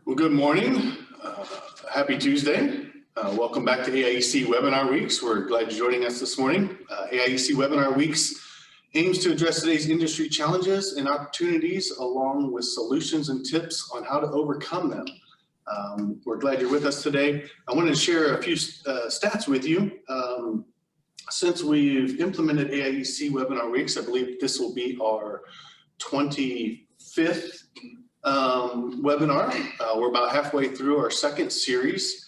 Well, good morning. Happy Tuesday. Welcome back to AIEC Webinar Weeks. We're glad you're joining us this morning. AIEC Webinar Weeks aims to address today's industry challenges and opportunities along with solutions and tips on how to overcome them. We're glad you're with us today. I wanted to share a few stats with you. Since we've implemented AIEC Webinar Weeks, I believe this will be our 25th webinar. We're about halfway through our second series,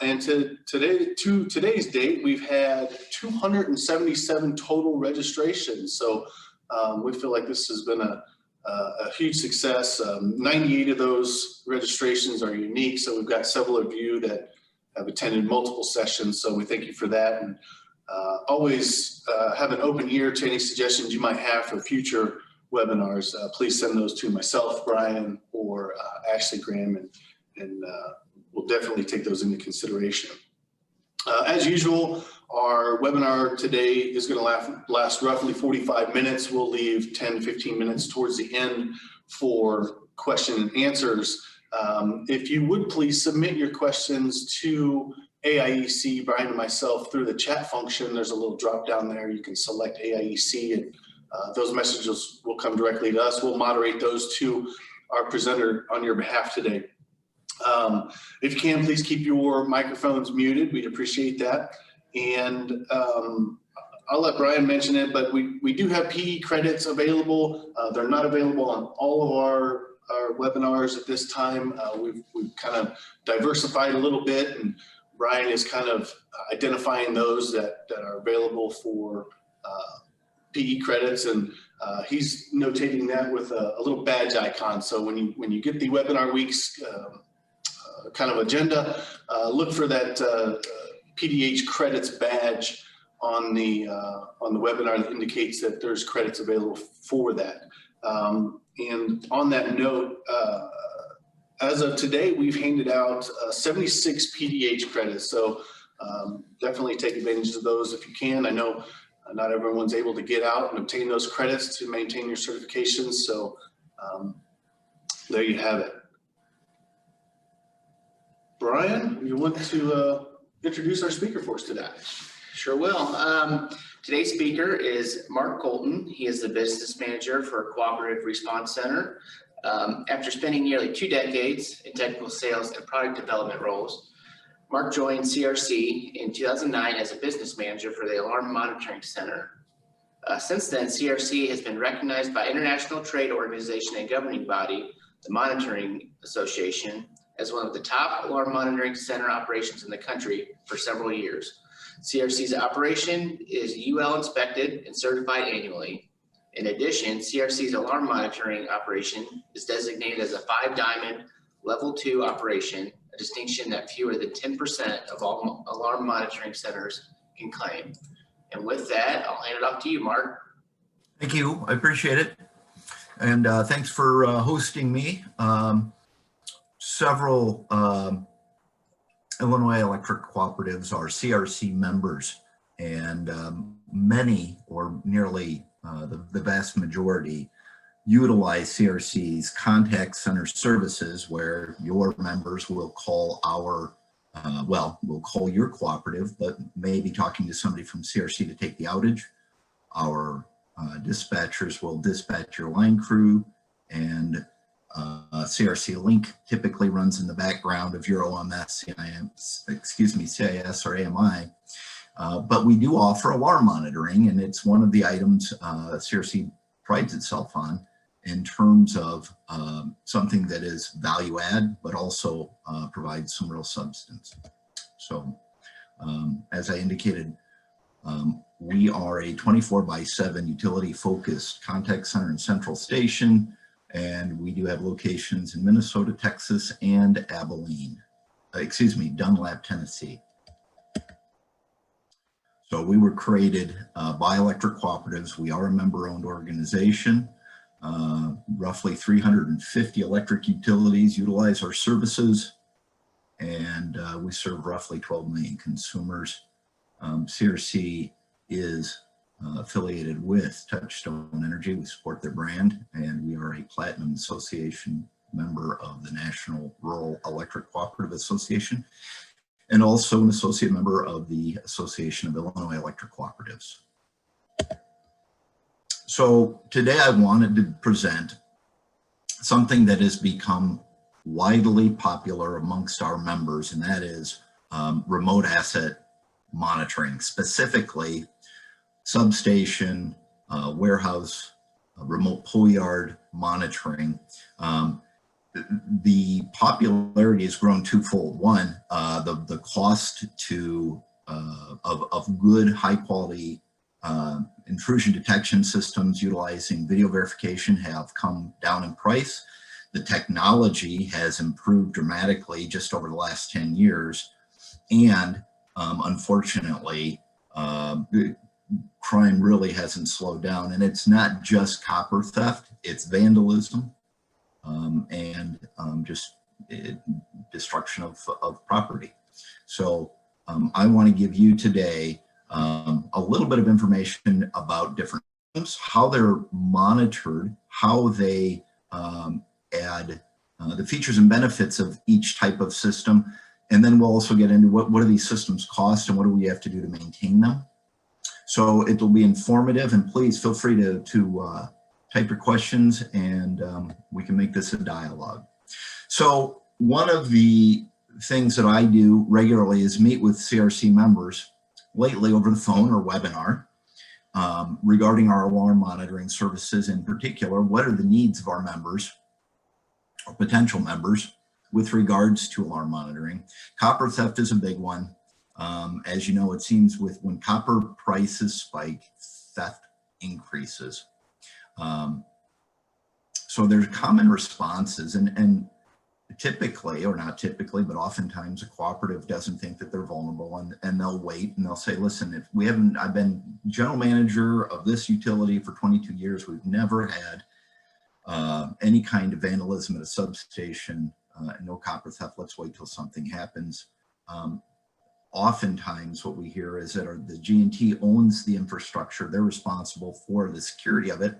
and to today's date, we've had 277 total registrations. So we feel like this has been a huge success. 98 of those registrations are unique, so we've got several of you that have attended multiple sessions, so we thank you for that. And always have an open ear to any suggestions you might have for future webinars. Please send those to myself, Brian, or Ashley Graham, and we'll definitely take those into consideration. As usual, our webinar today is going to last roughly 45 minutes. We'll leave 10-15 minutes towards the end for question and answers. If you would please submit your questions to AIEC, Brian and myself, through the chat function. There's a little drop down there. You can select AIEC, and those messages will come directly to us. We'll moderate those to our presenter on your behalf today. If you can, please keep your microphones muted. We'd appreciate that. And I'll let Brian mention it, but we do have PE credits available. They're not available on all of our webinars at this time. We've kind of diversified a little bit, and Brian is kind of identifying those that are available for PE credits, and he's notating that with a little badge icon. So when you get the Webinar Weeks kind of agenda, look for that PDH credits badge on the webinar that indicates that there's credits available for that. And on that note, as of today, we've handed out 76 PDH credits. So definitely take advantage of those if you can. I know not everyone's able to get out and obtain those credits to maintain your certifications. So there you have it. Brian, you want to introduce our speaker for us today? Sure will. Today's speaker is Mark Colton. He is the business manager for Cooperative Response Center. After spending nearly 2 decades in technical sales and product development roles, Mark joined CRC in 2009 as a business manager for the Alarm Monitoring Center. Since then, CRC has been recognized by international trade organization and governing body, the Monitoring Association, as one of the top alarm monitoring center operations in the country for several years. CRC's operation is UL inspected and certified annually. In addition, CRC's alarm monitoring operation is designated as a 5-diamond level 2 operation, a distinction that fewer than 10% of all alarm monitoring centers can claim. And with that, I'll hand it off to you, Mark. Thank you. I appreciate it. And thanks for hosting me. Several Illinois electric cooperatives are CRC members, and many, or nearly the vast majority, utilize CRC's contact center services, where your members will call we'll call your cooperative, but maybe talking to somebody from CRC to take the outage. Our dispatchers will dispatch your line crew, and CRC Link typically runs in the background of your OMS, CIS or AMI. But we do offer alarm monitoring, and it's one of the items CRC prides itself on in terms of something that is value add, but also provides some real substance. So as I indicated, we are a 24/7 utility focused contact center and central station, and we do have locations in Minnesota, Texas, and Dunlap, Tennessee. So we were created by electric cooperatives. We are a member-owned organization. Roughly 350 electric utilities utilize our services, and we serve roughly 12 million consumers. CRC is affiliated with Touchstone Energy. We support their brand, and we are a Platinum Association member of the National Rural Electric Cooperative Association, and also an associate member of the Association of Illinois Electric Cooperatives. So today I wanted to present something that has become widely popular amongst our members, and that is remote asset monitoring, specifically substation, warehouse, remote pull yard monitoring. The popularity has grown twofold. One, the cost of good, high quality intrusion detection systems utilizing video verification have come down in price. The technology has improved dramatically just over the last 10 years. And unfortunately, crime really hasn't slowed down. And it's not just copper theft, it's vandalism and destruction of property. So I want to give you today a little bit of information about different systems, how they're monitored, how they add the features and benefits of each type of system. And then we'll also get into what do these systems cost and what do we have to do to maintain them. So it will be informative, and please feel free to type your questions, and we can make this a dialogue. So one of the things that I do regularly is meet with CRC members, lately over the phone or webinar, regarding our alarm monitoring services. In particular, what are the needs of our members or potential members with regards to alarm monitoring? Copper theft is a big one. As you know, it seems when copper prices spike, theft increases. So there's common responses, and typically, or not typically, but oftentimes a cooperative doesn't think that they're vulnerable, and they'll wait and they'll say, listen, I've been general manager of this utility for 22 years. We've never had any kind of vandalism at a substation, no copper theft. Let's wait till something happens. Oftentimes what we hear is that the G&T owns the infrastructure. They're responsible for the security of it.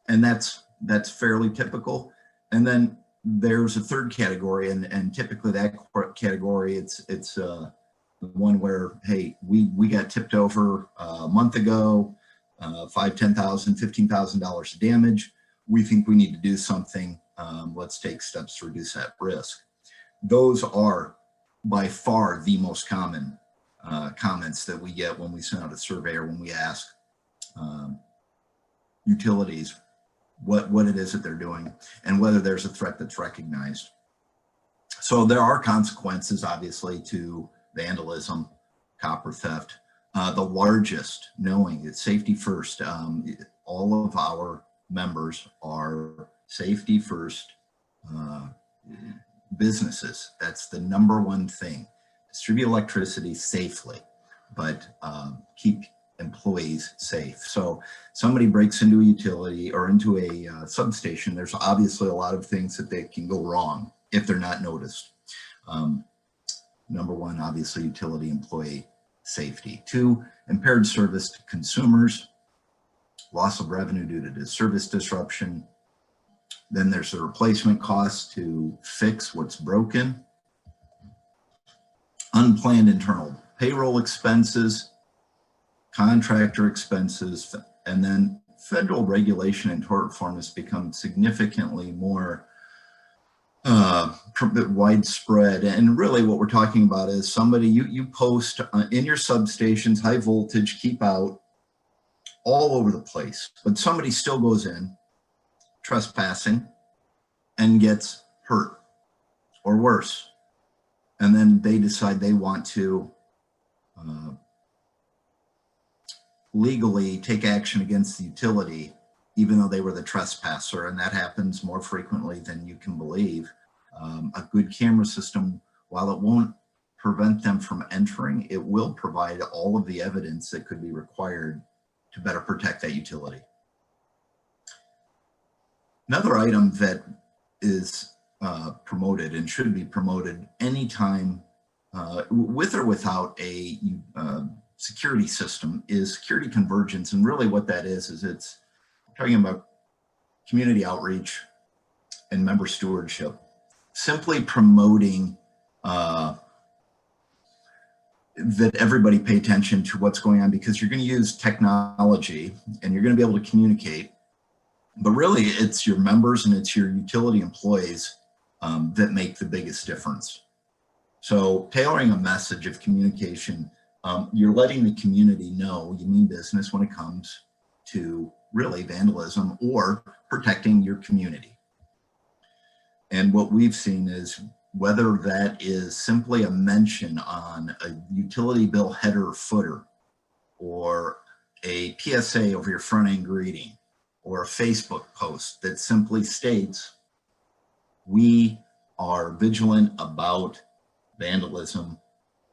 And that's fairly typical. And then there's a third category, and typically that category, it's the one where, hey, we got tipped over a month ago, $5,000, $10,000, $15,000 of damage. We think we need to do something. Let's take steps to reduce that risk. Those are by far the most common comments that we get when we send out a survey or when we ask utilities what it is that they're doing and whether there's a threat that's recognized. So there are consequences, obviously, to vandalism, copper theft. The largest, knowing that safety first, all of our members are safety first businesses. That's the number one thing. Distribute electricity safely, but keep employees safe. So somebody breaks into a utility or into a substation, there's obviously a lot of things that they can go wrong if they're not noticed. Number one, obviously, utility employee safety. Two, impaired service to consumers, loss of revenue due to service disruption. Then there's the replacement costs to fix what's broken, unplanned internal payroll expenses, contractor expenses, and then federal regulation and tort reform has become significantly more widespread. And really what we're talking about is somebody, you post in your substations, high voltage, keep out, all over the place, but somebody still goes in, trespassing, and gets hurt or worse. And then they decide they want to legally take action against the utility, even though they were the trespasser, and that happens more frequently than you can believe. A good camera system, while it won't prevent them from entering, it will provide all of the evidence that could be required to better protect that utility. Another item that is promoted and should be promoted anytime, with or without a security system, is security convergence. And really what that is it's talking about community outreach, and member stewardship, simply promoting that everybody pay attention to what's going on, because you're going to use technology and you're going to be able to communicate, but really it's your members and it's your utility employees that make the biggest difference. So tailoring a message of communication, you're letting the community know you mean business when it comes to really vandalism or protecting your community. And what we've seen is, whether that is simply a mention on a utility bill header or footer, or a PSA over your front end greeting, or a Facebook post that simply states, we are vigilant about vandalism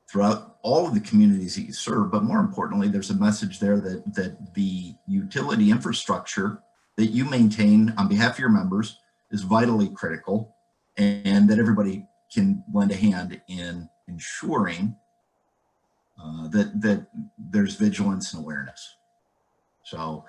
throughout all of the communities that you serve, but more importantly, there's a message there that the utility infrastructure that you maintain on behalf of your members is vitally critical, and that everybody can lend a hand in ensuring that there's vigilance and awareness. So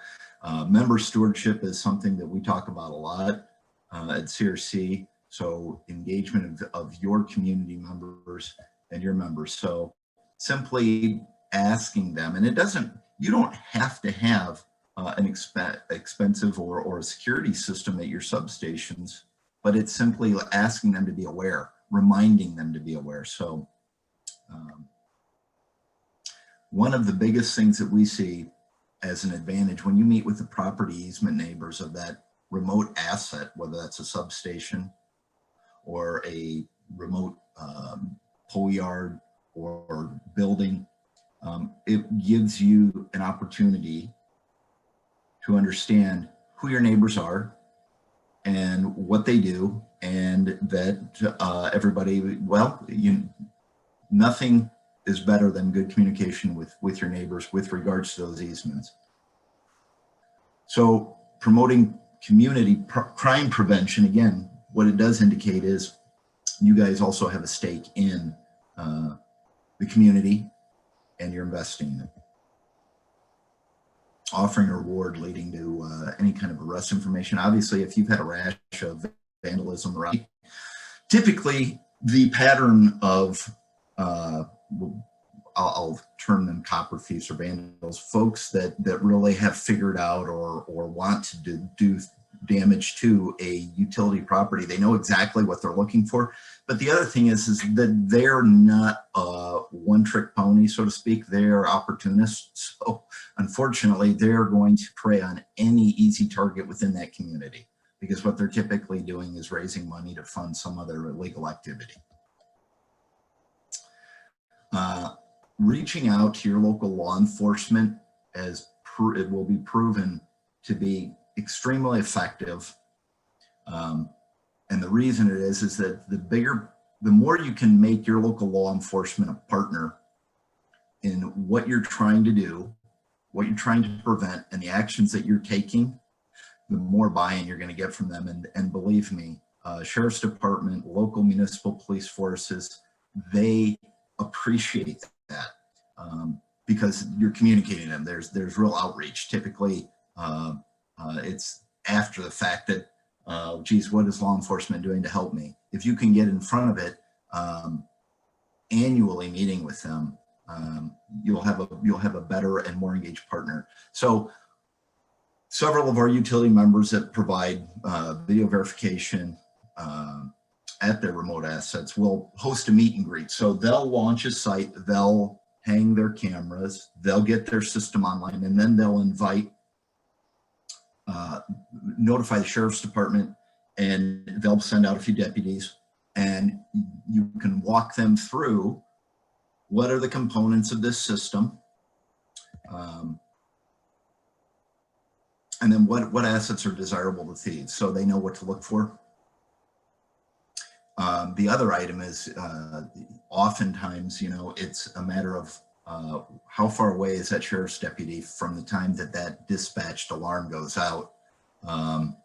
member stewardship is something that we talk about a lot at CRC. So engagement of your community members and your members. So simply asking them, and you don't have to have an expensive or a security system at your substations, but it's simply asking them to be aware, reminding them to be aware. So one of the biggest things that we see as an advantage when you meet with the property easement neighbors of that remote asset, whether that's a substation or a remote pole yard or building, it gives you an opportunity to understand who your neighbors are and what they do, and that everybody, well, nothing is better than good communication with your neighbors with regards to those easements. So promoting community crime prevention, again, what it does indicate is you guys also have a stake in the community and you're investing in it. Offering a reward leading to any kind of arrest information. Obviously, if you've had a rash of vandalism, right? Typically, the pattern of, I'll term them copper thieves or vandals, folks that really have figured out or want to do damage to a utility property. They know exactly what they're looking for. But the other thing is that they're not a one-trick pony, so to speak. They're opportunists. So unfortunately, they're going to prey on any easy target within that community, because what they're typically doing is raising money to fund some other illegal activity. Reaching out to your local law enforcement, as it will be proven to be extremely effective. And the reason it is that the more you can make your local law enforcement a partner in what you're trying to do, what you're trying to prevent, and the actions that you're taking, the more buy-in you're going to get from them. And believe me, Sheriff's Department, local municipal police forces, they appreciate that because you're communicating them. There's real outreach. Typically, it's after the fact that, geez, what is law enforcement doing to help me? If you can get in front of it, annually meeting with them, you'll have a better and more engaged partner. So several of our utility members that provide video verification at their remote assets will host a meet and greet. So they'll launch a site, they'll hang their cameras, they'll get their system online, and then they'll notify the Sheriff's Department, and they'll send out a few deputies, and you can walk them through what are the components of this system, and then what assets are desirable to thieves, so they know what to look for. The other item is oftentimes, it's a matter of how far away is that sheriff's deputy from the time that dispatched alarm goes out.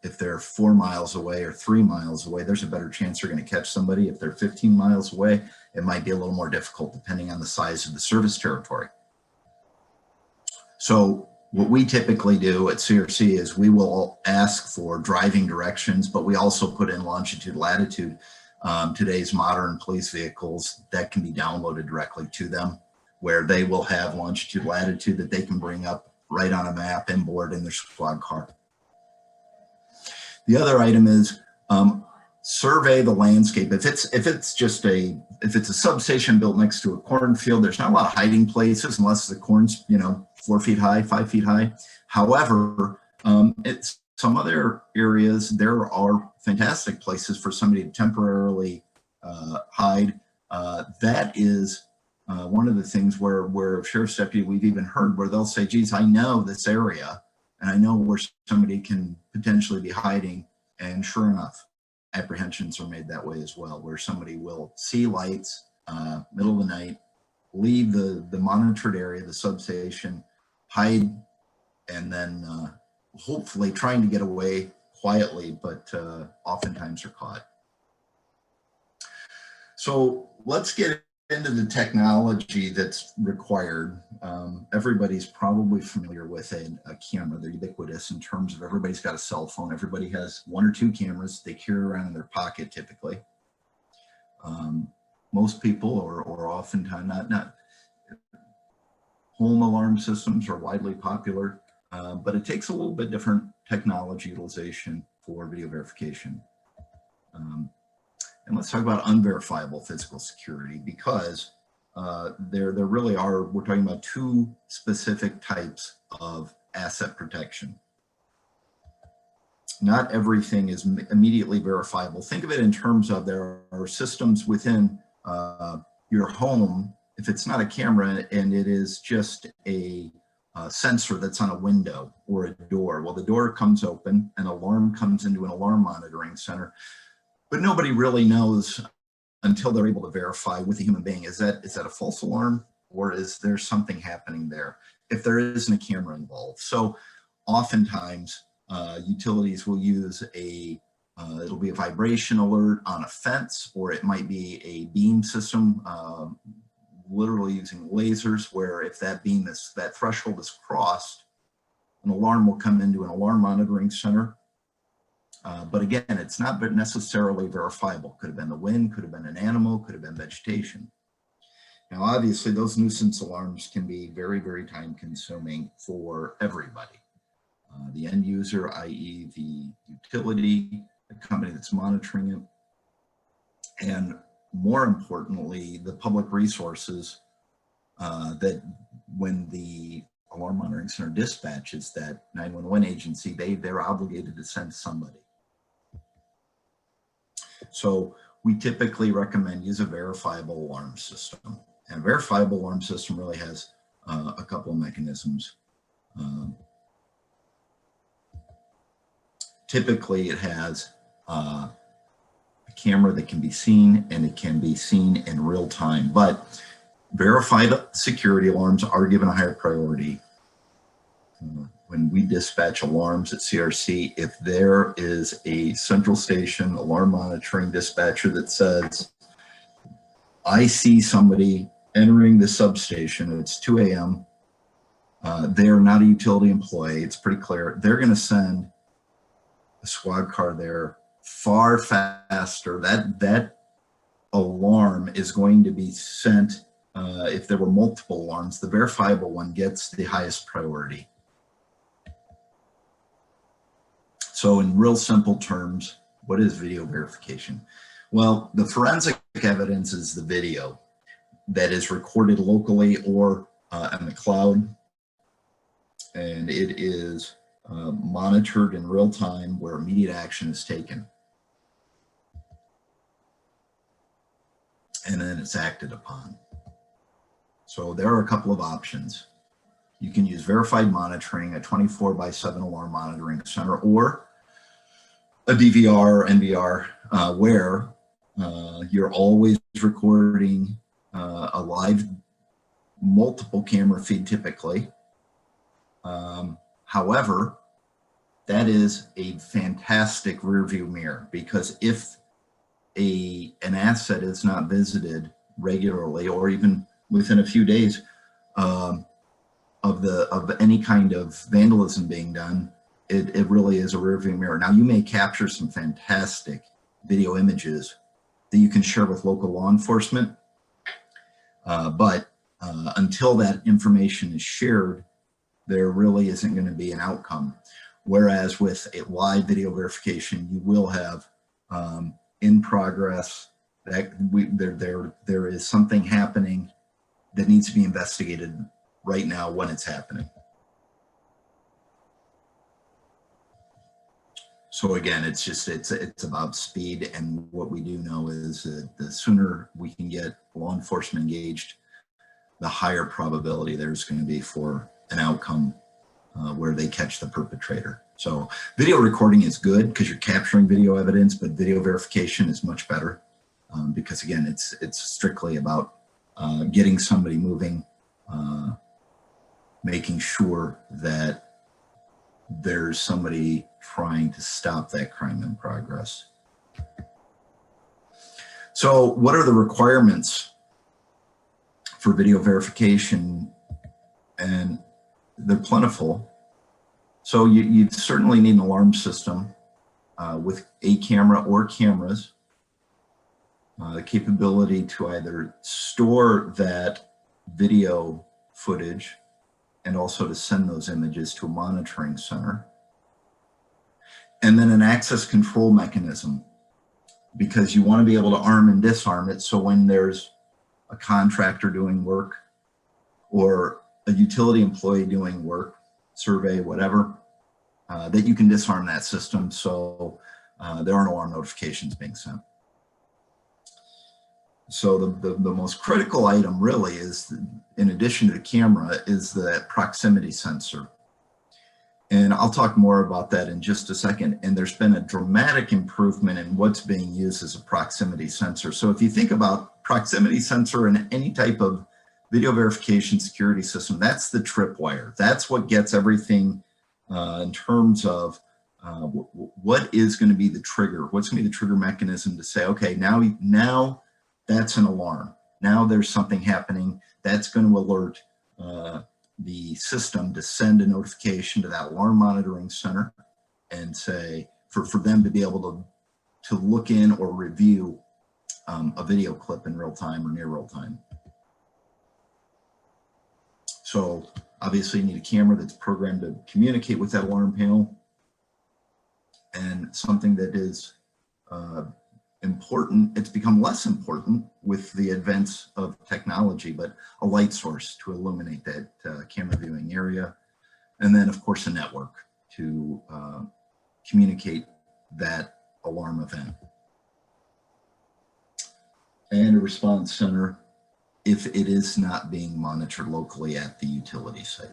If they're 4 miles away or 3 miles away, there's a better chance they're going to catch somebody. If they're 15 miles away, it might be a little more difficult depending on the size of the service territory. So What we typically do at CRC is we will ask for driving directions, but we also put in longitude, latitude. Today's modern police vehicles that can be downloaded directly to them, where they will have longitude, latitude that they can bring up right on a map inboard in their squad car. The other item is survey the landscape. If it's a substation built next to a cornfield, there's not a lot of hiding places unless the corn's 4 feet high, 5 feet high. However, it's some other areas, there are fantastic places for somebody to temporarily hide. That is one of the things where sheriff's deputy, we've even heard where they'll say, geez, I know this area and I know where somebody can potentially be hiding. And sure enough, apprehensions are made that way as well, where somebody will see lights, middle of the night, leave the monitored area, the substation, hide, and then hopefully trying to get away quietly, but oftentimes are caught. So let's get into the technology that's required. Everybody's probably familiar with a camera. They're ubiquitous in terms of everybody's got a cell phone. Everybody has 1 or 2 cameras they carry around in their pocket typically. Most people, or oftentimes not home alarm systems are widely popular, but it takes a little bit different technology utilization for video verification. And let's talk about unverifiable physical security, because there really are, we're talking about 2 specific types of asset protection. Not everything is immediately verifiable. Think of it in terms of there are systems within your home. If it's not a camera and it is just a sensor that's on a window or a door, well, the door comes open, an alarm comes into an alarm monitoring center, but nobody really knows until they're able to verify with a human being, is that a false alarm or is there something happening there if there isn't a camera involved? So oftentimes utilities will use it'll be a vibration alert on a fence, or it might be a beam system, literally using lasers, where if that that threshold is crossed, an alarm will come into an alarm monitoring center. But again, it's not necessarily verifiable. Could have been the wind, could have been an animal, could have been vegetation. Now, obviously, those nuisance alarms can be very, very time consuming for everybody. The end user, i.e. the utility, the company that's monitoring it, and more importantly, the public resources that when the alarm monitoring center dispatches that 911 agency, they're obligated to send somebody. So we typically recommend use a verifiable alarm system. And a verifiable alarm system really has a couple of mechanisms. Typically it has a camera that can be seen, and it can be seen in real time, but verified security alarms are given a higher priority. When we dispatch alarms at CRC, if there is a central station alarm monitoring dispatcher that says, I see somebody entering the substation, it's 2 a.m., they're not a utility employee, it's pretty clear, they're going to send a squad car there far faster. That alarm is going to be sent, if there were multiple alarms, the verifiable one gets the highest priority. So in real simple terms, what is video verification? Well, the forensic evidence is the video that is recorded locally or in the cloud, and it is monitored in real time where immediate action is taken. And then it's acted upon. So there are a couple of options. You can use verified monitoring, a 24/7 alarm monitoring center, or a DVR or NVR, where you're always recording a live multiple camera feed typically. However, that is a fantastic rear view mirror, because if an asset is not visited regularly or even within a few days, a of any kind of vandalism being done, it really is a rearview mirror. Now, you may capture some fantastic video images that you can share with local law enforcement, but until that information is shared, there really isn't going to be an outcome. Whereas with a live video verification, you will have in progress that there is something happening that needs to be investigated right now when it's happening. So again, it's about speed, and what we do know is that the sooner we can get law enforcement engaged, the higher probability there's going to be for an outcome where they catch the perpetrator. So video recording is good because you're capturing video evidence, but video verification is much better because again, it's strictly about getting somebody moving, making sure that there's somebody trying to stop that crime in progress. So what are the requirements for video verification? And they're plentiful. So you certainly need an alarm system with a camera or cameras, the capability to either store that video footage and also to send those images to a monitoring center. And then an access control mechanism, because you want to be able to arm and disarm it. So when there's a contractor doing work or a utility employee doing work, survey, whatever, that you can disarm that system so there aren't alarm notifications being sent. So the most critical item really is, in addition to the camera, is the proximity sensor. And I'll talk more about that in just a second. And there's been a dramatic improvement in what's being used as a proximity sensor. So if you think about proximity sensor in any type of video verification security system, that's the tripwire. That's what gets everything in terms of what is going to be the trigger. What's going to be the trigger mechanism to say, okay, now that's an alarm. Now there's something happening that's going to alert the system to send a notification to that alarm monitoring center and say, for them to be able to look in or review a video clip in real time or near real time. So obviously you need a camera that's programmed to communicate with that alarm panel, and something that is important. It's become less important with the advance of technology, but a light source to illuminate that camera viewing area. And then of course a network to communicate that alarm event. And a response center if it is not being monitored locally at the utility site.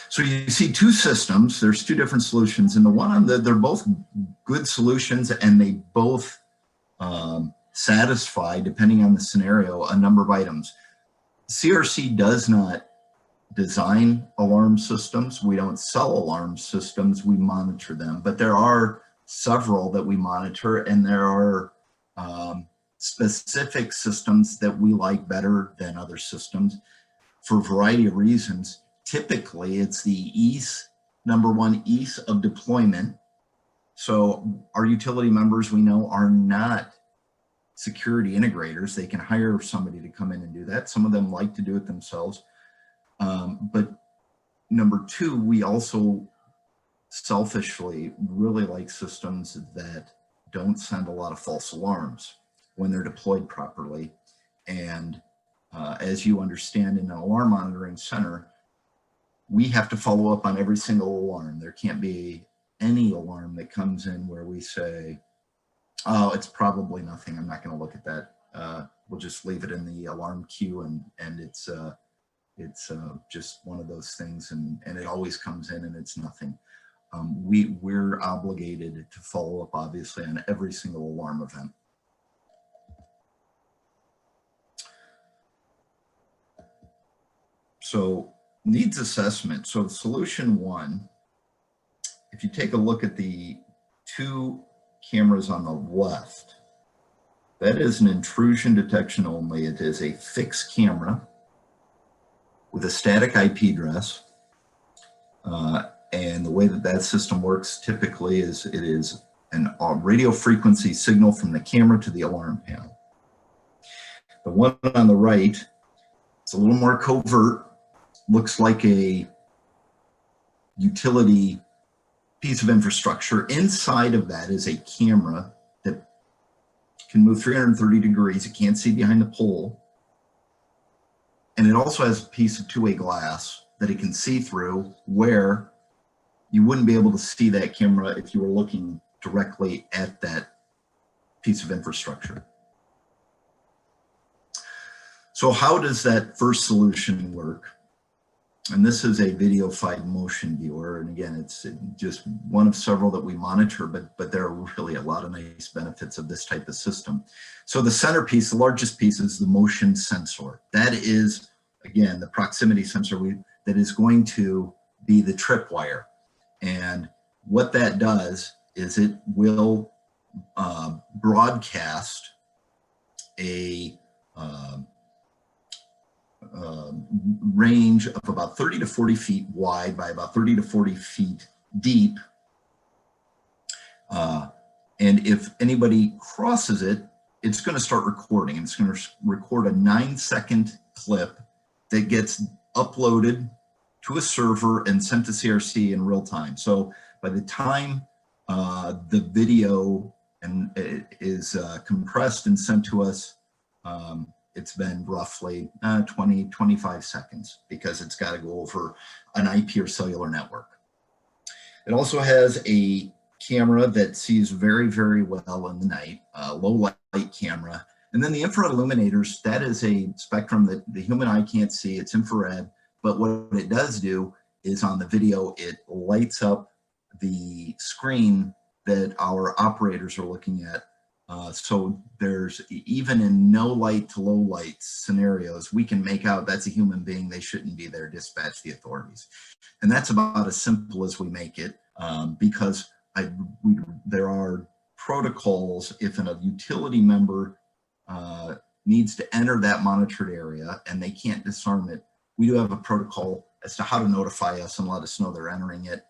So you see two systems, there's two different solutions, and the one on they're both good solutions, and they both satisfy, depending on the scenario, a number of items. CRC does not design alarm systems. We don't sell alarm systems, we monitor them, but there are several that we monitor, and there are specific systems that we like better than other systems for a variety of reasons. Typically, it's the ease, number one, ease of deployment. So our utility members, we know, are not security integrators. They can hire somebody to come in and do that. Some of them like to do it themselves. But number two, we also selfishly really like systems that don't send a lot of false alarms when they're deployed properly. And as you understand, in an alarm monitoring center, we have to follow up on every single alarm. There can't be any alarm that comes in where we say, oh, it's probably nothing, I'm not going to look at that. We'll just leave it in the alarm queue, and it's just one of those things, and it always comes in and it's nothing. We're obligated to follow up, obviously, on every single alarm event. So needs assessment. So solution one, if you take a look at the two cameras on the left, That is an intrusion detection only. It is a fixed camera with a static IP address. And the way that that system works typically is it is a radio frequency signal from the camera to the alarm panel. The one on the right, it's a little more covert, looks like a utility piece of infrastructure. Inside of that is a camera that can move 330 degrees. It can't see behind the pole. And it also has a piece of two-way glass that it can see through, where you wouldn't be able to see that camera if you were looking directly at that piece of infrastructure. So how does that first solution work? And this is a video-fied motion viewer. And again, it's just one of several that we monitor, but there are really a lot of nice benefits of this type of system. So the centerpiece, the largest piece, is the motion sensor. That is, again, the proximity sensor that is going to be the tripwire. And what that does is it will broadcast a range of about 30 to 40 feet wide by about 30 to 40 feet deep. And if anybody crosses it, it's going to start recording. It's going to record a 9-second clip that gets uploaded to a server and sent to CRC in real time. So by the time the video is compressed and sent to us, it's been roughly 20, 25 seconds, because it's got to go over an IP or cellular network. It also has a camera that sees very, very well in the night, low light camera. And then the infrared illuminators, that is a spectrum that the human eye can't see. It's infrared, but what it does do is on the video, it lights up the screen that our operators are looking at. So there's, even in no light to low light scenarios, we can make out that's a human being. They shouldn't be there. Dispatch the authorities. And that's about as simple as we make it, because there are protocols. If a utility member needs to enter that monitored area and they can't disarm it, we do have a protocol as to how to notify us and let us know they're entering it,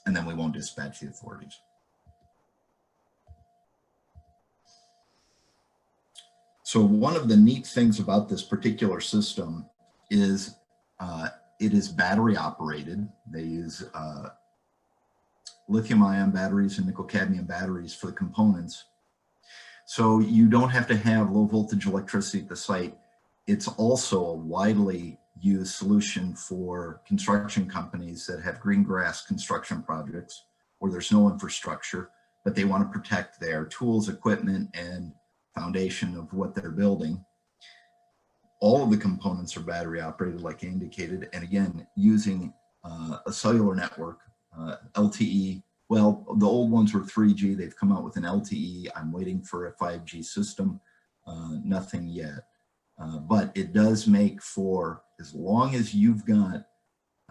and then we won't dispatch the authorities. So one of the neat things about this particular system is it is battery operated. They use lithium ion batteries and nickel cadmium batteries for the components. So you don't have to have low voltage electricity at the site. It's also a widely used solution for construction companies that have green grass construction projects where there's no infrastructure, but they want to protect their tools, equipment, and foundation of what they're building. All of the components are battery operated, like I indicated, and again, using a cellular network, LTE. Well, the old ones were 3G. They've come out with an LTE. I'm waiting for a 5G system. Nothing yet. But it does make for, as long as you've got,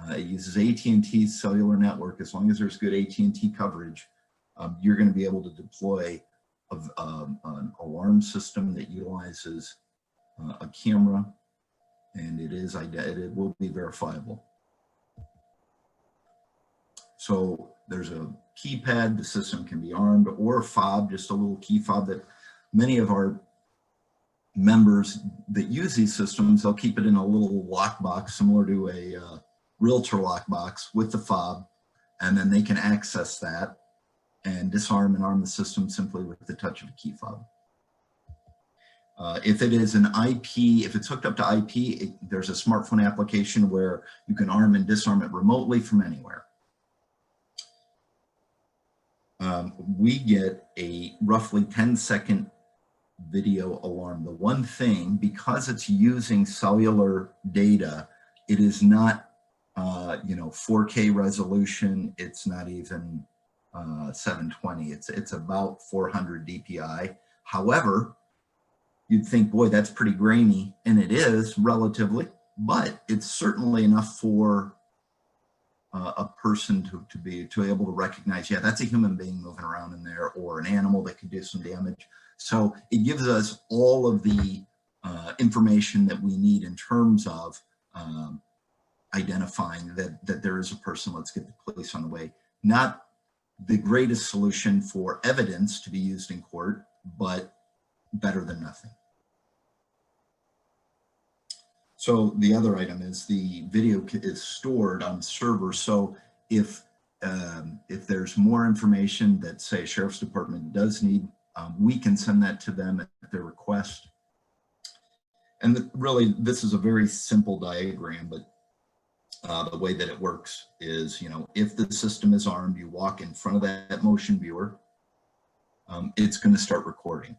it uses AT&T's cellular network, as long as there's good AT&T coverage, you're going to be able to deploy an alarm system that utilizes a camera, and it will be verifiable. So there's a keypad. The system can be armed, or a fob, just a little key fob that many of our members that use these systems, they'll keep it in a little lockbox similar to a realtor lockbox with the fob, and then they can access that and disarm and arm the system simply with the touch of a key fob. If it is an IP, if it's hooked up to IP, there's a smartphone application where you can arm and disarm it remotely from anywhere. We get a roughly 10-second video alarm. The one thing, because it's using cellular data, it is not 4K resolution. It's not even 720. It's about 400 DPI. However, you'd think, boy, that's pretty grainy, and it is relatively, but it's certainly enough for a person to be able to recognize, yeah, that's a human being moving around in there, or an animal that could do some damage. So it gives us all of the information that we need in terms of identifying that there is a person. Let's get the police on the way. Not the greatest solution for evidence to be used in court, but better than nothing. So the other item is the video is stored on server. So if there's more information that, say, a sheriff's department does need, we can send that to them at their request. And really, this is a very simple diagram, but the way that it works is, if the system is armed, you walk in front of that motion viewer, it's going to start recording.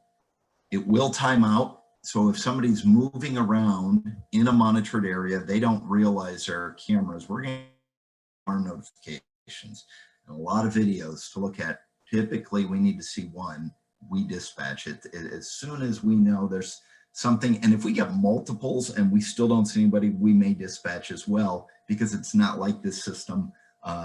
It will time out. So if somebody's moving around in a monitored area, they don't realize there are cameras, we're going to get alarm notifications and a lot of videos to look at. Typically, we need to see one. We dispatch it as soon as we know there's something. And if we get multiples and we still don't see anybody, we may dispatch as well, because it's not like this system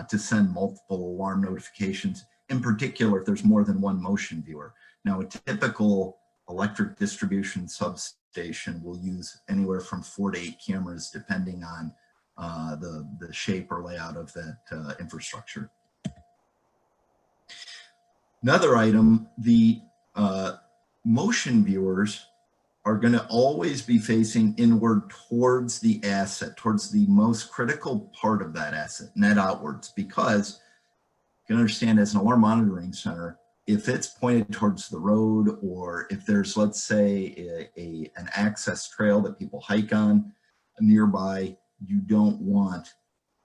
to send multiple alarm notifications, in particular if there's more than one motion viewer. Now, a typical electric distribution substation will use anywhere from 4 to 8 cameras, depending on the shape or layout of that infrastructure. Another item, the motion viewers are going to always be facing inward towards the asset, towards the most critical part of that asset, not outwards, because you can understand, as an alarm monitoring center, if it's pointed towards the road, or if there's, let's say, an access trail that people hike on nearby, you don't want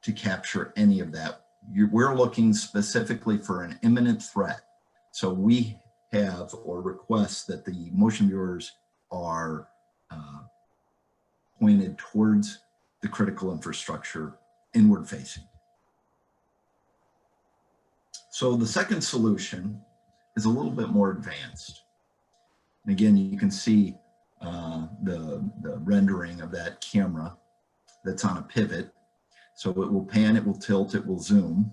to capture any of that. We're looking specifically for an imminent threat. So we have or request that the motion viewers are pointed towards the critical infrastructure, inward facing. So the second solution is a little bit more advanced. And again, you can see the rendering of that camera that's on a pivot. So it will pan, it will tilt, it will zoom.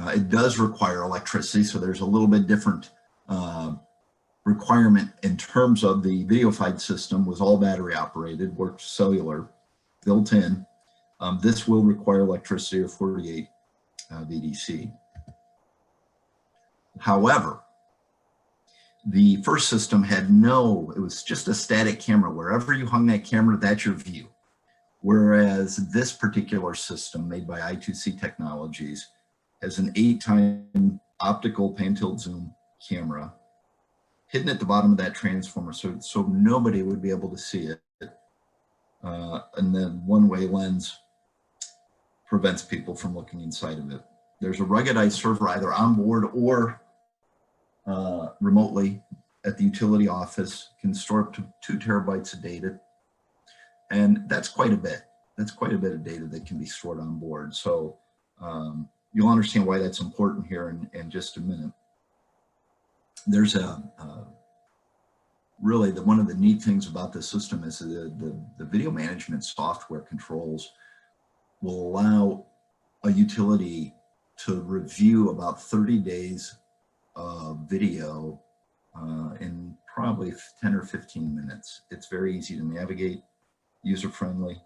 It does require electricity, so there's a little bit different requirement in terms of the videofied system. Was all battery operated, worked cellular, built in. This will require electricity or 48 VDC. However, the first system had it was just a static camera. Wherever you hung that camera, that's your view. Whereas this particular system, made by I2C Technologies, has an 8-time optical pan-tilt zoom camera hidden at the bottom of that transformer, so nobody would be able to see it. And then one-way lens prevents people from looking inside of it. There's a ruggedized server either on board or remotely at the utility office, can store up to 2 terabytes of data. And that's quite a bit. That's quite a bit of data that can be stored on board. So you'll understand why that's important here in just a minute. There's really one of the neat things about this system is the video management software controls will allow a utility to review about 30 days of video in probably 10 or 15 minutes. It's very easy to navigate, user-friendly.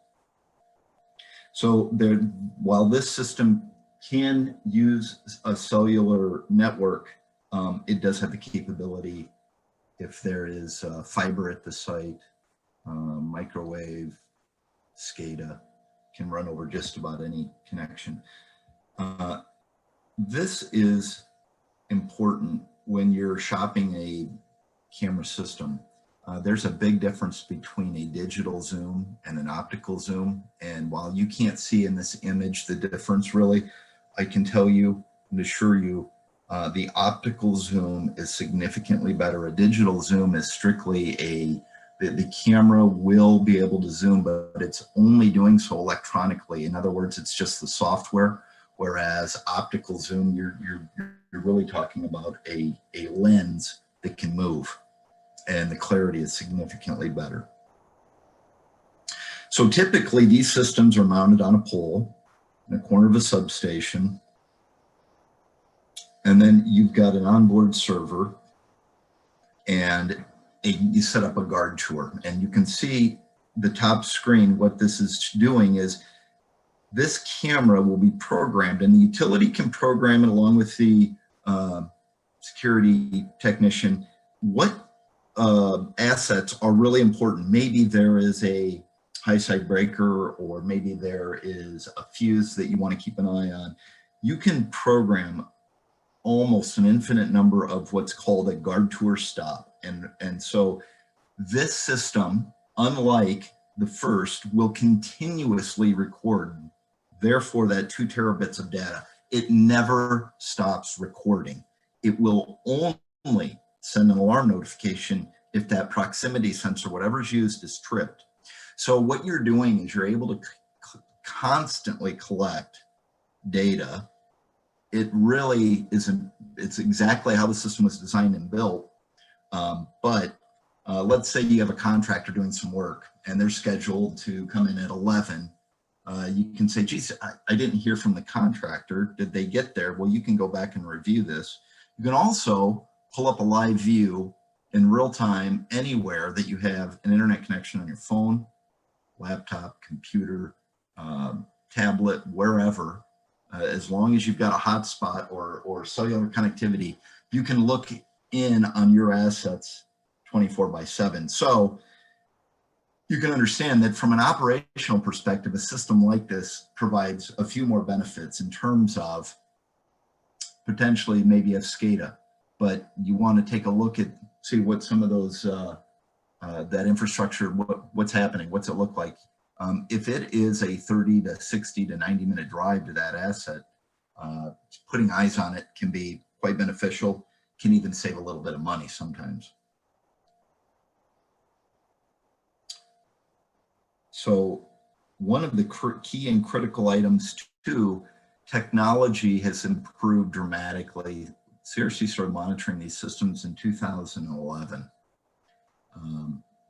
So while this system can use a cellular network, it does have the capability, if there is fiber at the site, microwave, SCADA, can run over just about any connection. This is important when you're shopping a camera system. There's a big difference between a digital zoom and an optical zoom. And while you can't see in this image the difference really, I can tell you and assure you the optical zoom is significantly better. A digital zoom is strictly the camera will be able to zoom, but it's only doing so electronically. In other words, it's just the software. Whereas optical zoom, you're really talking about a lens that can move, and the clarity is significantly better. So typically these systems are mounted on a pole in a corner of a substation. And then you've got an onboard server. and you set up a guard tour. And you can see the top screen. What this is doing is this camera will be programmed, and the utility can program it along with the security technician what assets are really important. Maybe there is a high side breaker, or maybe there is a fuse that you want to keep an eye on. You can program almost an infinite number of what's called a guard tour stop. And so this system, unlike the first, will continuously record. Therefore, that 2 terabits of data, it never stops recording. It will only send an alarm notification if that proximity sensor, whatever is used, is tripped. So what you're doing is you're able to constantly collect data. It really isn't, it's exactly how the system was designed and built. But let's say you have a contractor doing some work and they're scheduled to come in at 11. You can say, geez, I didn't hear from the contractor. Did they get there? Well, you can go back and review this. You can also pull up a live view in real time anywhere that you have an internet connection on your phone, laptop, computer, tablet, wherever. As long as you've got a hotspot or cellular connectivity, you can look in on your assets 24/7. So you can understand that from an operational perspective, a system like this provides a few more benefits in terms of potentially maybe a SCADA, but you want to take a look at, see what some of those, that infrastructure, what's happening, what's it look like. If it is a 30 to 60 to 90-minute drive to that asset, putting eyes on it can be quite beneficial, can even save a little bit of money sometimes. So one of the key and critical items too, technology has improved dramatically. CRC started monitoring these systems in 2011.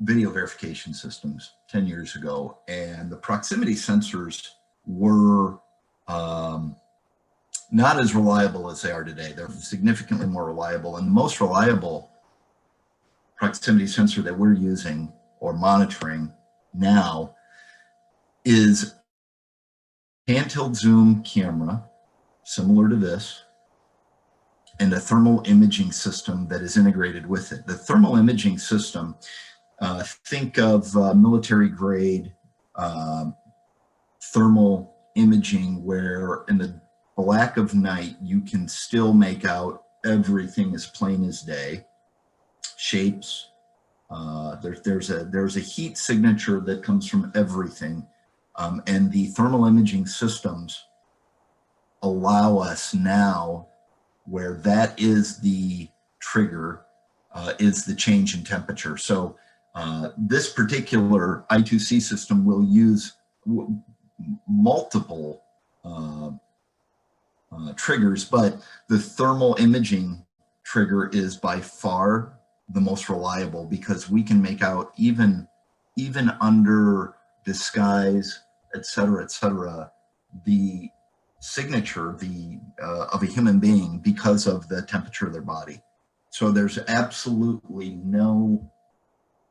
Video verification systems 10 years ago, and the proximity sensors were not as reliable as they are today. They're significantly more reliable, and the most reliable proximity sensor that we're using or monitoring now is handheld zoom camera, similar to this, and a thermal imaging system that is integrated with it. The thermal imaging system, think of military grade thermal imaging, where in the black of night, you can still make out everything as plain as day. Shapes, there's a heat signature that comes from everything. And the thermal imaging systems allow us now, where that is the trigger, is the change in temperature. So this particular I2C system will use multiple triggers, but the thermal imaging trigger is by far the most reliable, because we can make out even under disguise, et cetera, the signature of a human being because of the temperature of their body. So there's absolutely no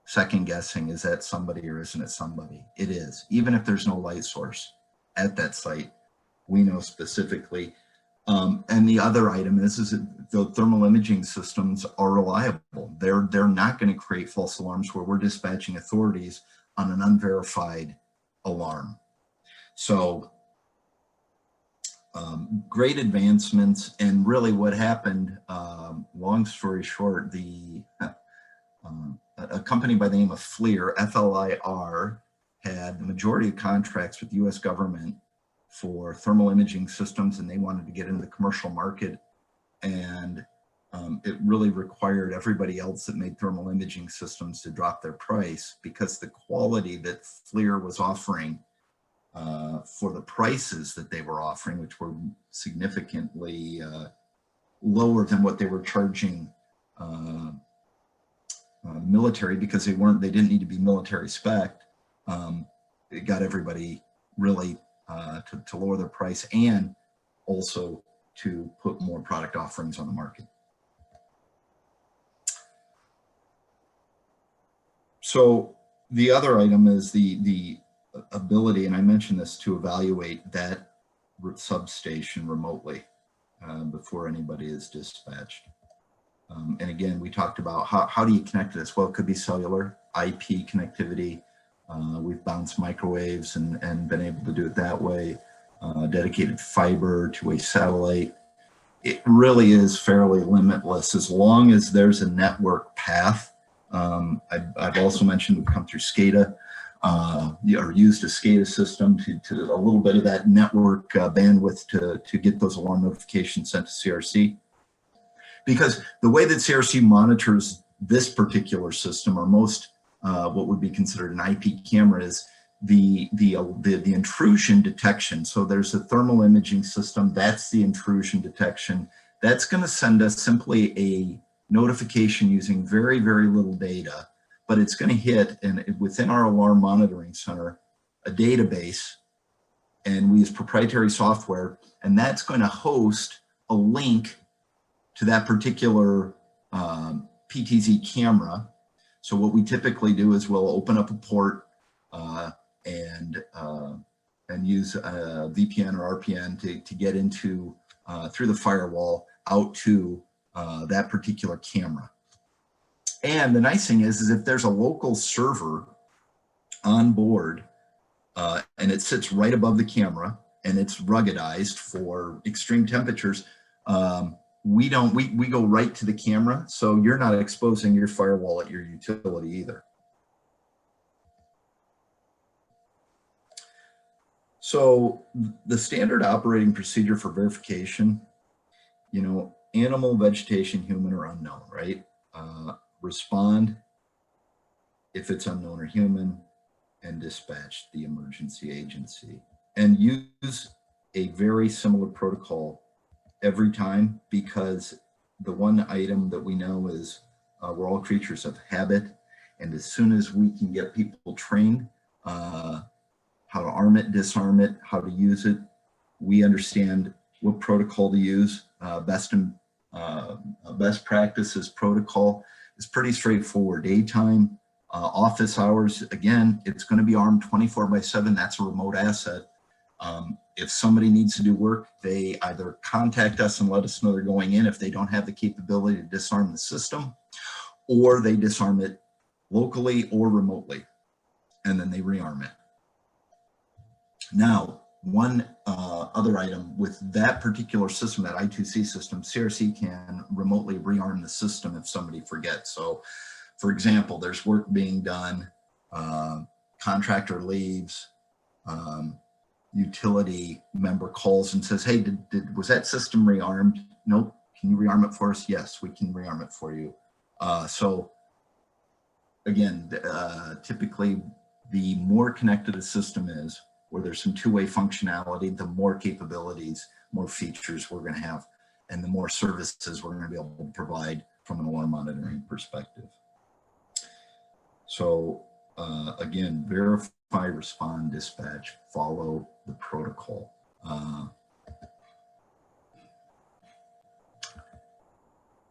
second guessing, is that somebody or isn't it somebody? It is. Even if there's no light source at that site, we know specifically. And the other item is that the thermal imaging systems are reliable. They're not going to create false alarms where we're dispatching authorities on an unverified alarm. So great advancements. And really what happened, long story short, a company by the name of FLIR, F-L-I-R, had the majority of contracts with the US government for thermal imaging systems, and they wanted to get into the commercial market. And it really required everybody else that made thermal imaging systems to drop their price, because the quality that FLIR was offering for the prices that they were offering, which were significantly lower than what they were charging military, because they didn't need to be military spec. It got everybody really to lower their price, and also to put more product offerings on the market. So the other item is the ability, and I mentioned this, to evaluate that substation remotely before anybody is dispatched. And again, we talked about how do you connect to this? Well, it could be cellular, IP connectivity. We've bounced microwaves and been able to do it that way. Dedicated fiber to a satellite. It really is fairly limitless as long as there's a network path. I've also mentioned we've come through SCADA, or used a SCADA system to a little bit of that network bandwidth to get those alarm notifications sent to CRC. Because the way that CRC monitors this particular system, or most what would be considered an IP camera, is the intrusion detection. So there's a thermal imaging system, that's the intrusion detection. That's going to send us simply a notification using very, very little data, but it's going to hit, and within our alarm monitoring center, a database, and we use proprietary software, and that's going to host a link to that particular PTZ camera. So what we typically do is we'll open up a port and use VPN or RPN to get into through the firewall out to that particular camera. And the nice thing is if there's a local server on board and it sits right above the camera and it's ruggedized for extreme temperatures, we go right to the camera, so you're not exposing your firewall at your utility either. So the standard operating procedure for verification, you know, animal, vegetation, human, or unknown, right? Respond if it's unknown or human, and dispatch the emergency agency. And use a very similar protocol every time, because the one item that we know is we're all creatures of habit, and as soon as we can get people trained how to arm it, disarm it, how to use it, we understand what protocol to use. Best practices protocol is pretty straightforward. Daytime, office hours, again, it's going to be armed 24/7. That's a remote asset. If somebody needs to do work, they either contact us and let us know they're going in if they don't have the capability to disarm the system, or they disarm it locally or remotely, and then they rearm it. Now, one other item with that particular system, that I2C system, CRC can remotely rearm the system if somebody forgets. So, for example, there's work being done, contractor leaves, utility member calls and says, hey, was that system rearmed? Nope. Can you rearm it for us? Yes, we can rearm it for you. So again, typically the more connected a system is, where there's some two-way functionality, the more capabilities, more features we're going to have, and the more services we're going to be able to provide from an alarm monitoring perspective. So again, verify, respond, dispatch, follow the protocol.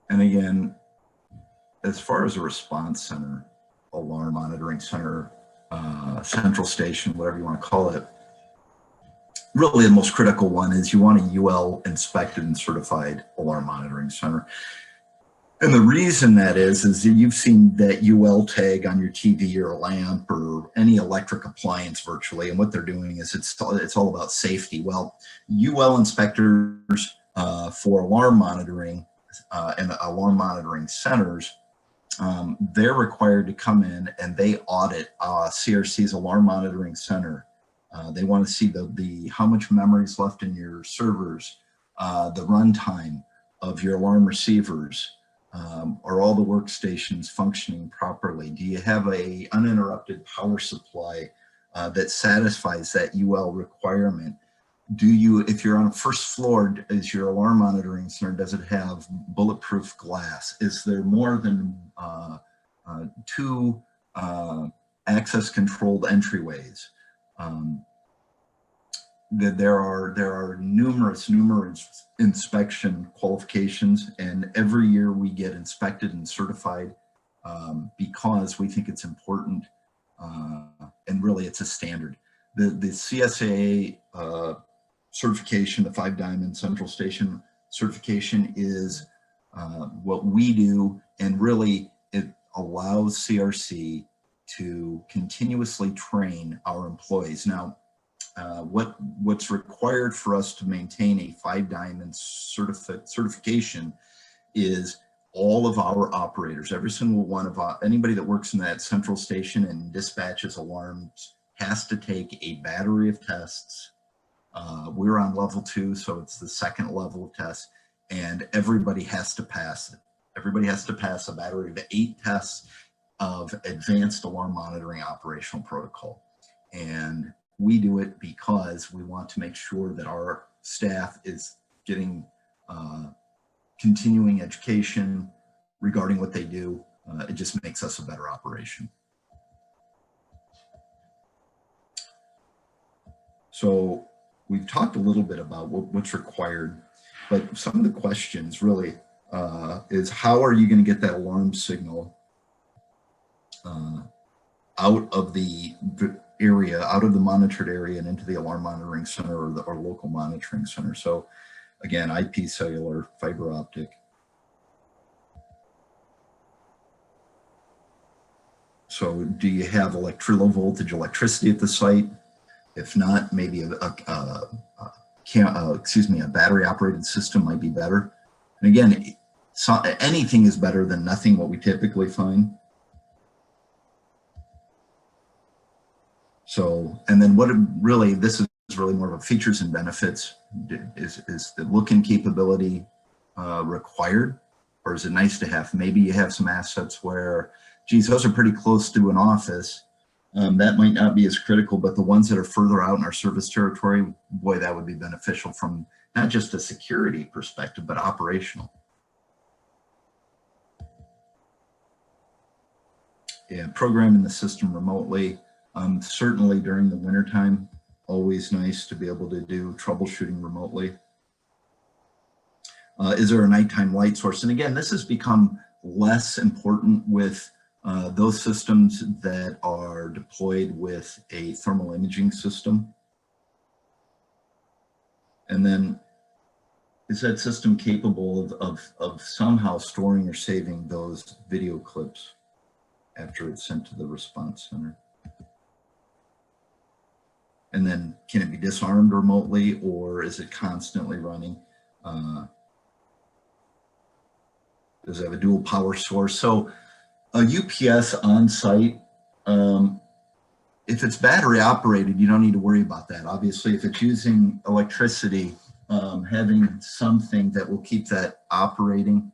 And again, as far as a response center, alarm monitoring center, central station, whatever you want to call it, really the most critical one is you want a UL inspected and certified alarm monitoring center. And the reason that is that you've seen that UL tag on your TV or lamp or any electric appliance virtually, and what they're doing is it's all about safety. Well, UL inspectors for alarm monitoring and alarm monitoring centers, they're required to come in and they audit CRC's alarm monitoring center. They want to see the how much memory is left in your servers, the runtime of your alarm receivers. Are all the workstations functioning properly? Do you have a uninterrupted power supply that satisfies that UL requirement? Do you, if you're on a first floor, is your alarm monitoring center, does it have bulletproof glass? Is there more than two access controlled entryways? There are numerous inspection qualifications, and every year we get inspected and certified because we think it's important, and really it's a standard. The CSAA certification, the 5 Diamond Central Station certification, is what we do, and really it allows CRC to continuously train our employees. Now, what's required for us to maintain a 5 Diamond certification is all of our operators, every single one of anybody that works in that central station and dispatches alarms, has to take a battery of tests. We're on level 2, so it's the second level of tests, and everybody has to pass it. Everybody has to pass a battery of 8 tests of advanced alarm monitoring operational protocol. And we do it because we want to make sure that our staff is getting continuing education regarding what they do. It just makes us a better operation. So we've talked a little bit about what's required, but some of the questions really is, how are you going to get that alarm signal out of the area, out of the monitored area and into the alarm monitoring center or local monitoring center? So again, IP, cellular, fiber optic. So do you have low voltage electricity at the site? If not, maybe a battery operated system might be better. And again, anything is better than nothing, what we typically find. So, and then this is really more of a features and benefits. Is the look and capability required, or is it nice to have? Maybe you have some assets where, geez, those are pretty close to an office. That might not be as critical, but the ones that are further out in our service territory, boy, that would be beneficial from not just a security perspective, but operational. Yeah, programming the system remotely. Certainly during the wintertime, always nice to be able to do troubleshooting remotely. Is there a nighttime light source? And again, this has become less important with those systems that are deployed with a thermal imaging system. And then, is that system capable of somehow storing or saving those video clips after it's sent to the response center? And then, can it be disarmed remotely, or is it constantly running? Does it have a dual power source? So a UPS on site, if it's battery operated, you don't need to worry about that. Obviously, if it's using electricity, having something that will keep that operating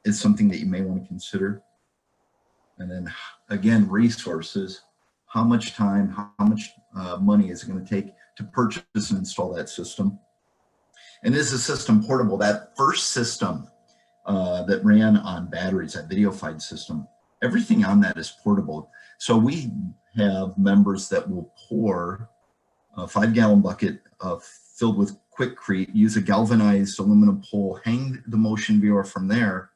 is something that you may want to consider. And then again, resources. How much time, how much money is it going to take to purchase and install that system? And is the system portable? That first system that ran on batteries, that VideoFide system, everything on that is portable. So we have members that will pour a 5-gallon bucket filled with Quickcrete, use a galvanized aluminum pole, hang the motion viewer from there,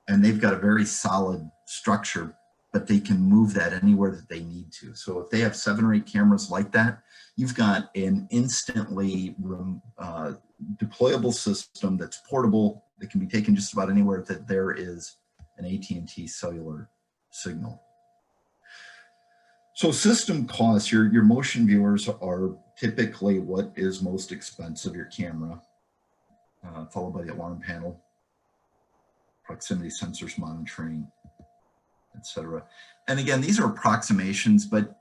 and they've got a very solid structure, but they can move that anywhere that they need to. So if they have 7 or 8 cameras like that, you've got an instantly deployable system that's portable, that can be taken just about anywhere that there is an AT&T cellular signal. So system costs, your motion viewers are typically what is most expensive, your camera, followed by the alarm panel, proximity sensors monitoring, etc. And again, these are approximations, but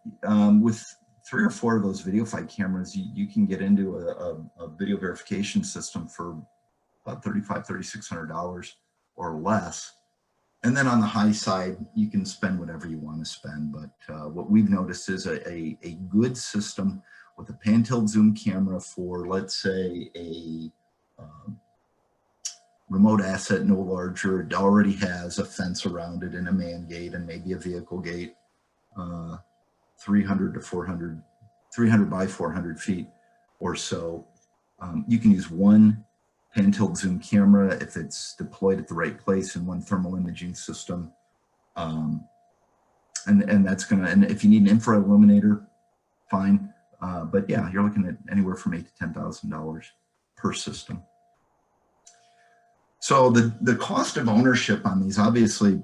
with 3 or 4 of those VideoFide cameras, you can get into a video verification system for about $3,500, $3,600 or less. And then on the high side, you can spend whatever you want to spend. But what we've noticed is a good system with a pan-tilt zoom camera for, let's say, a remote asset no larger. It already has a fence around it and a man gate and maybe a vehicle gate, 300 by 400 feet or so. You can use one pan tilt zoom camera if it's deployed at the right place in one thermal imaging system. And that's gonna, and if you need an infrared illuminator, fine. But yeah, you're looking at anywhere from $8,000 to $10,000 per system. So the cost of ownership on these, obviously,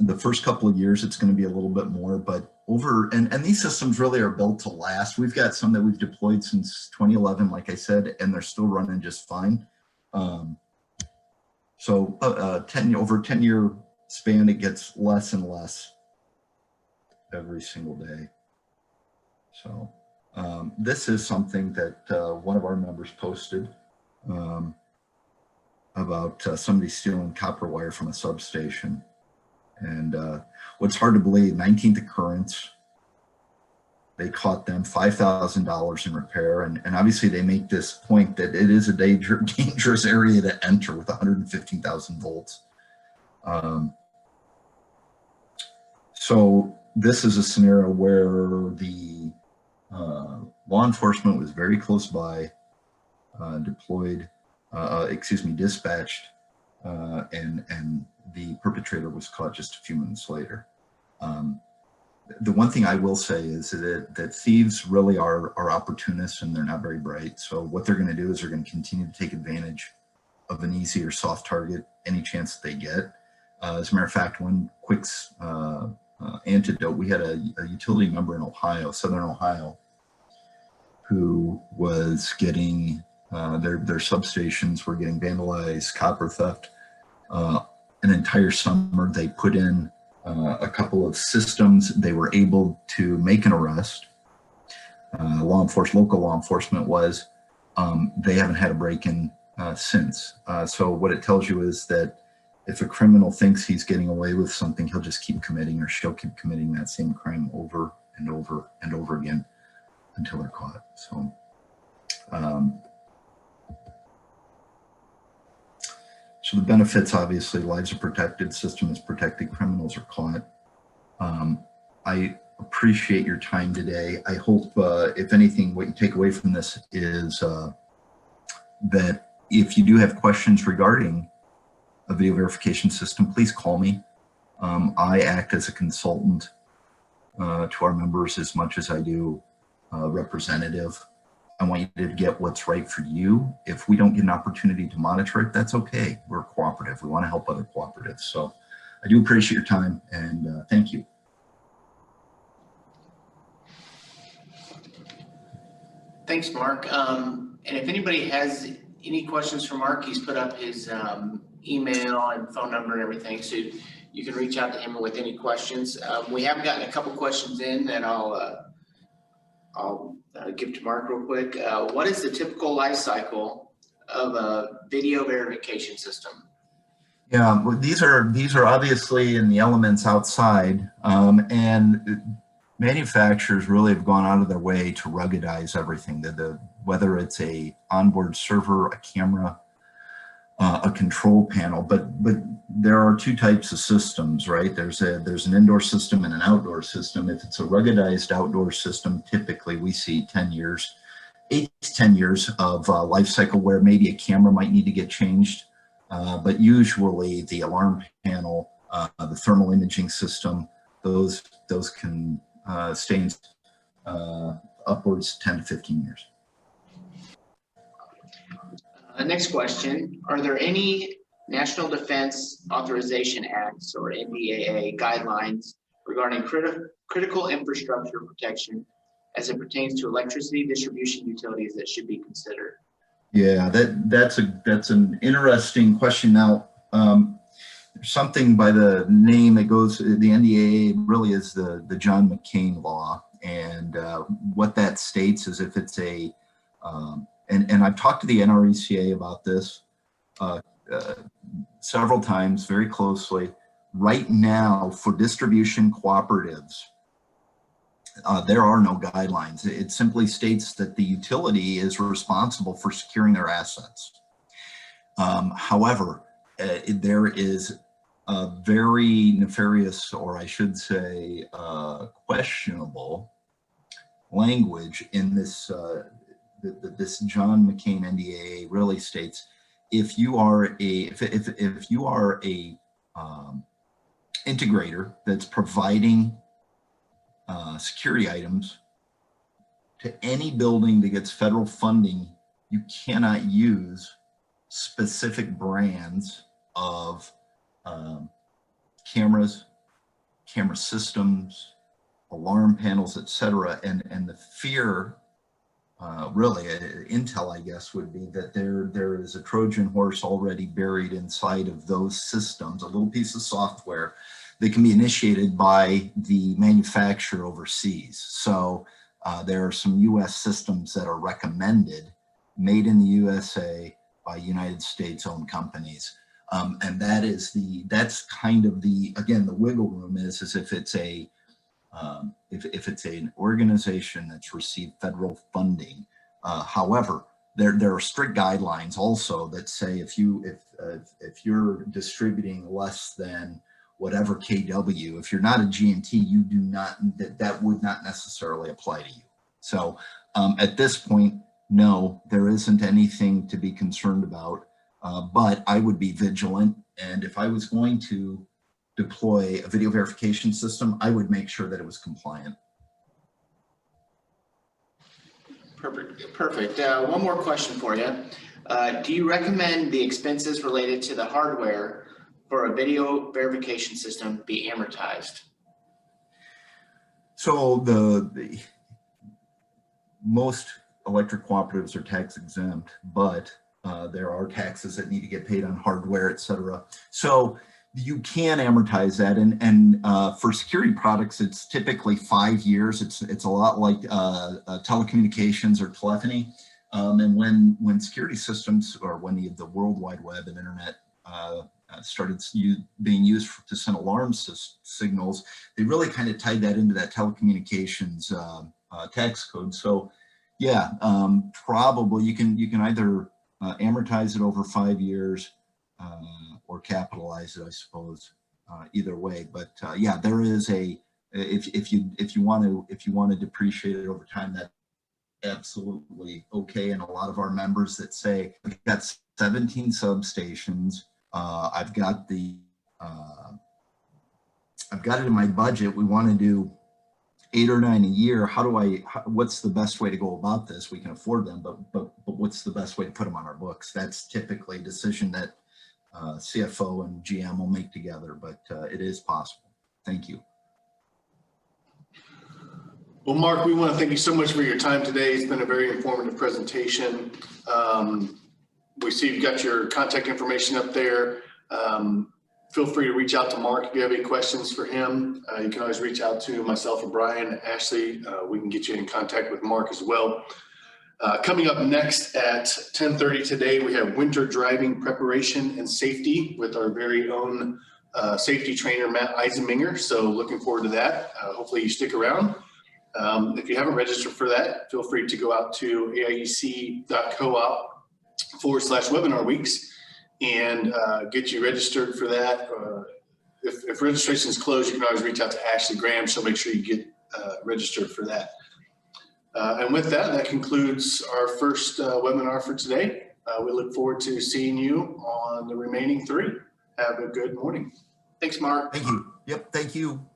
the first couple of years, it's going to be a little bit more, but and these systems really are built to last. We've got some that we've deployed since 2011, like I said, and they're still running just fine. So over a 10-year span, it gets less and less every single day. So this is something that one of our members posted about somebody stealing copper wire from a substation. And what's hard to believe, 19th occurrence, they caught them $5,000 in repair. And obviously they make this point that it is a dangerous area to enter with 115,000 volts. So this is a scenario where the law enforcement was very close by, dispatched, and the perpetrator was caught just a few minutes later. The one thing I will say is that thieves really are opportunists, and they're not very bright. So what they're going to do is they're going to continue to take advantage of an easy or soft target any chance that they get. As a matter of fact, one quick antidote, we had a utility member in Ohio, Southern Ohio, who was getting their substations were getting vandalized, copper theft. An entire summer, they put in a couple of systems. They were able to make an arrest. Local law enforcement was. They haven't had a break-in since. So what it tells you is that if a criminal thinks he's getting away with something, he'll just keep committing, or she'll keep committing that same crime over and over and over again until they're caught. So. So the benefits, obviously, lives are protected, system is protected, criminals are caught. I appreciate your time today. I hope, if anything, what you take away from this is that if you do have questions regarding a video verification system, please call me. I act as a consultant to our members as much as I do representative. I want you to get what's right for you. If we don't get an opportunity to monitor it, that's okay. We're a cooperative. We want to help other cooperatives. So I do appreciate your time, and thank you. Thanks, Mark. And if anybody has any questions for Mark, he's put up his email and phone number and everything, so you can reach out to him with any questions. We have gotten a couple questions in that I'll give to Mark real quick. What is the typical life cycle of a video verification system? Yeah, well, these are obviously in the elements outside, and manufacturers really have gone out of their way to ruggedize everything. Whether it's a onboard server, a camera, a control panel, but there are two types of systems, right? There's an indoor system and an outdoor system. If it's a ruggedized outdoor system, typically we see 10 years, 8 to 10 years of life cycle, where maybe a camera might need to get changed, but usually the alarm panel, the thermal imaging system, those can stay in upwards 10 to 15 years. Next question, are there any National Defense Authorization Acts or NDAA guidelines regarding critical infrastructure protection as it pertains to electricity distribution utilities that should be considered? Yeah, that's an interesting question. Now, something by the name that goes, the NDAA really is the John McCain law, and what that states is if it's a and I've talked to the NRECA about this several times very closely. Right now, for distribution cooperatives, there are no guidelines. It simply states that the utility is responsible for securing their assets. However, there is a very nefarious, or I should say questionable language in this this John McCain NDAA really states, if you are if you are a integrator that's providing security items to any building that gets federal funding, you cannot use specific brands of cameras, camera systems, alarm panels, etc. And the fear, really, intel, I guess, would be that there is a Trojan horse already buried inside of those systems, a little piece of software that can be initiated by the manufacturer overseas. So there are some US systems that are recommended, made in the USA by United States owned companies. And that's kind of again, the wiggle room is if it's if it's an organization that's received federal funding. However, there are strict guidelines also that say if you're distributing less than whatever KW, if you're not a G&T, you do not, that would not necessarily apply to you. So at this point, no, there isn't anything to be concerned about, but I would be vigilant. And if I was going to deploy a video verification system, I would make sure that it was compliant. Perfect. One more question for you. Do you recommend the expenses related to the hardware for a video verification system be amortized? So the most electric cooperatives are tax exempt, but there are taxes that need to get paid on hardware, et cetera. So you can amortize that, and for security products, it's typically 5 years. It's a lot like telecommunications or telephony. And when security systems, or when the World Wide Web and internet started being used to send alarm signals, they really kind of tied that into that telecommunications tax code. So yeah, probably you can either amortize it over 5 years or capitalize it, I suppose. Either way, but yeah, there is if you want to depreciate it over time, that's absolutely okay. And a lot of our members that say, we've got 17 substations, I've got it in my budget, we want to do 8 or 9 a year. What's the best way to go about this? We can afford them, but what's the best way to put them on our books? That's typically a decision that CFO and GM will make together, but it is possible. Thank you. Well, Mark, we want to thank you so much for your time today. It's been a very informative presentation. We see you've got your contact information up there. Feel free to reach out to Mark if you have any questions for him. You can always reach out to myself or Brian, Ashley. We can get you in contact with Mark as well. Coming up next at 10:30 today, we have winter driving preparation and safety with our very own safety trainer, Matt Eisenminger. So looking forward to that. Hopefully you stick around. If you haven't registered for that, feel free to go out to aiec.coop/webinar weeks and get you registered for that. If registration is closed, you can always reach out to Ashley Graham. She'll make sure you get registered for that. And with that, that concludes our first webinar for today. We look forward to seeing you on the remaining 3. Have a good morning. Thanks, Mark. Thank you. Yep, thank you.